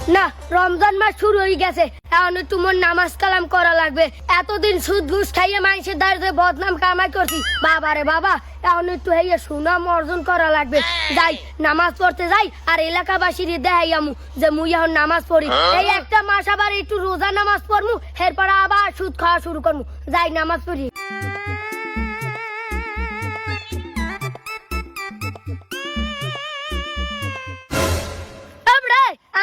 না রমজান মাস শুরু হয়ে গেছে, এখন তোমার নামাজ কালাম করা লাগবে। এতদিন সুদ ঘুষ খাইয়ে মানুষের দাঁড়িয়ে বদনাম কামাই করছি, বাবা রে বাবা, এখন একটু হইয়া সুনাম অর্জন করা লাগবে। যাই নামাজ পড়তে যাই, আর এলাকাবাসীর দেখাইয়ামু যে মুই এখন নামাজ পড়ি। এই একটা মাস আবার একটু রোজা নামাজ পড়মু, এরপর আবার সুদ খাওয়া শুরু করমু। যাই নামাজ পড়ি।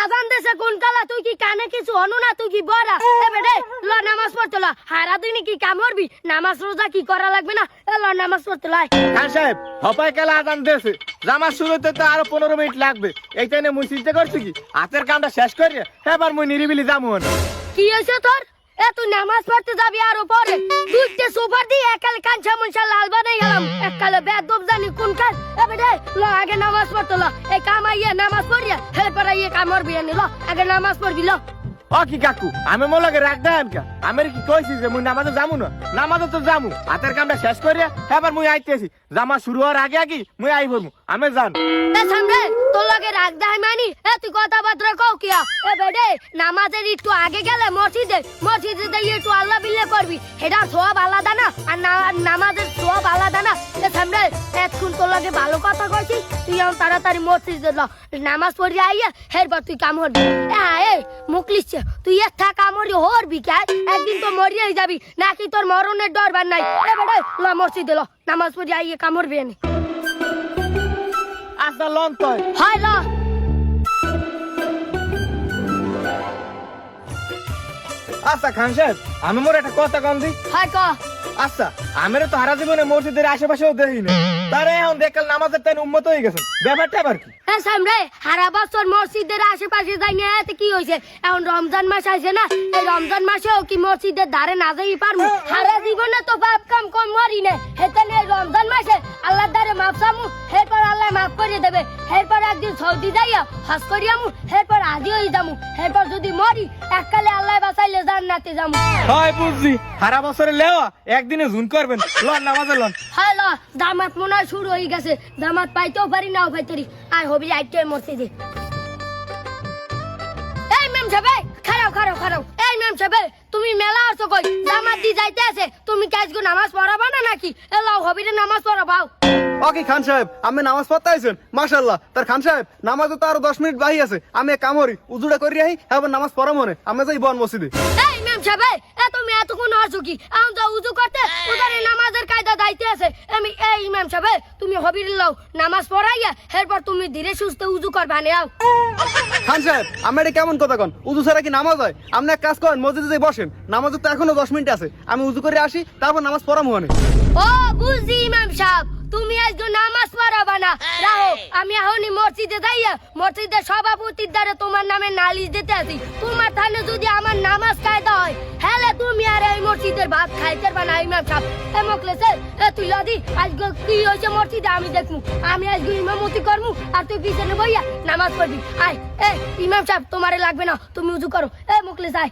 আজান দেশে কোন কালা, তুই কি কানে কিছু হনো না? তুই কি বড়া বেড়ে ল নামাজ পড়তে ল। হারা দিন কি কাম করবি? নামাজ রোজা কি করা লাগবে না? ল নামাজ পড়তে লাই। খান সাহেব হপাই কালা আজান দেশে জামাত শুরু হতে তো আরো 15 মিনিট লাগবে। এইখানে মুই চিন্তা করছি কি হাতের কামটা শেষ করে এবার মুই নিরিবিলি যাবো। কি হয়েছে তোর? তুই নামাজ পড়তে যাবি আরো পরে? দুইটা সুপার দিয়ে একালে কাঞ্চা মুঞ্চা লাল বানাই গেলাম, একালে বেদব জানি কোন কাজ। বেড়ে ল আগে নামাজ পড়তে ল। এই কামাইয়ে নামাজ পড়িয়া এরপর ইয়ে কামড় বিয়ে নিল। আগে নামাজ পড়বি ল। ও কি কাকু আমি মোলাকে রাখ দেন কা? আমি কি কইছি যে মুই নামাজে যামু না? নামাজে তো যামু, হাতের কামটা শেষ করে এবার মুই আইতেছি। জামা শুরু হওয়ার আগে আগে মুই আই পড়মু। আমি জান সামনে তোর লাগে রাখ দেয় মানি। তুই কথাবার্তা কও কিয়া? বেড়ে নামাজের একটু আগে গেলে মসজিদে একটু আল্লাহ বিল্লাহ করবি, এটা সওয়াব আলাদা না? আর নামাজের সওয়াব আলাদা না? সামনে এখন তোর লাগে ভালো কথা কইছি, তুই এখন তাড়াতাড়ি মসজিদে ল, নামাজ পড়ি আইয়া এরপর তুই কাম করবি। মুখলিস তুই একটা কামড়ি হরবি কে? একদিন তো মরিয়াই যাবি, নাকি তোর মরণের ডরবার নাই? বেড়ে ল মসজিদে ল, নামাজ পড়ি আইয়া কামড়বি এনে। আচ্ছা লন তো হয় ল। আচ্ছা খান সাহেব আমি মোর একটা কথা কম দি। হয় ক। আচ্ছা আমিরে তো হারা জীবনে মসজিদের আশেপাশেও দেখি না, তারে এখন দেখল নামাজের টাইম উম্মত হয়ে গেছেন, ব্যাপারটা আবার কি? হ্যাঁ সামনে হারা বছর মসজিদের আশেপাশে যাই না, এতে কি হয়েছে? এখন রমজান মাস আছে না, এই রমজান মাসেও কি মসজিদের ধারে না যাই পারবো? হারা জীবনে তো পাপ কাম কম মরি না, হেতেন এই রমজান মাসে আল্লাহর দ্বারে মাপ চামু, এরপর আল্লাহ মাফ করে দেবে। এরপর একদিন সৌদি যাইয়া হজ করিয়ামু, এরপর আদি হয়ে যামু। এরপর যদি মরি এককালে আল্লাহ বাঁচাইলে জান্নাতে যামু। হয় বুঝছি, সারা বছরে লেওয়া একদিনে ঝুন করবেন। লন নামাজে লন। হ্যালো জামাত মনে হয় শুরু হয়ে গেছে, জামাত পাইতেও পারি নাও পাইতারি। আর হবি আইতে মসজিদে। এই ম্যাম সাহেব খারাও খারাও খারাও। এই ম্যাম সাহেব তুমি মেলা আছো কই? জামাত দি যাইতে আছে, তুমি কি আজকে নামাজ পড়াবা না নাকি? এলাও হবিরে নামাজ পড়াবাও। ও কি খান সাহেব আমি নামাজ পড়তে আইছেন? মাশাআল্লাহ। তার খান সাহেব নামাজে তো আরো 10 মিনিট বাকি আছে, আমি এক কামড়ি উজুড়া করি আই, এবার নামাজ পড়া মনে আমি যাই বন মসজিদে। এই ম্যাম সাহেব তুমি এতক্ষণ আসো কি? এখন যাও উজু করতে, উদারে নামাজের কায়দা দাইতে আছে। আমি এই ম্যাম সাহেব তুমি হবিরে লাও নামাজ পড়াইয়া এরপর তুমি ধীরে সুস্থে উজু করবা নেও। খান সাহেব আমি এটা কেমন কথা কন? উজু ছাড়া কি নামাজ হয়? আপনি এক কাজ করেন মসজিদে যাই বসেন, নামাজে তো এখনো 10 মিনিট আছে, আমি উজু করে আসি তারপর নামাজ পড়া মনে। ও বুঝছি ইমাম সাহেব, তুমি আজকে নামাজ পড়াবা না, রাহো। আমি এখনই মসজিদে যাইয়া মসজিদের সভাপতির দ্বারা তোমার নামে নালিশ দিতে আসি। তোমার থানে যদি আমার নামাজ কায়দা হয়, হ্যালে তুমি আর এই মসজিদের ভাত খাইতে পারবা না। ইমাম সাহেব মকলেছে তুই লাদি আজকে কি হয়েছে মসজিদে আমি দেখমু। আমি আজকে ইমামতি করমু আর তুই পিছনে বইয়া নামাজ পড়বি। আয় ইমাম সাহেব তোমারে লাগবে না, তুমি উজু করো। মকলেছ আয়।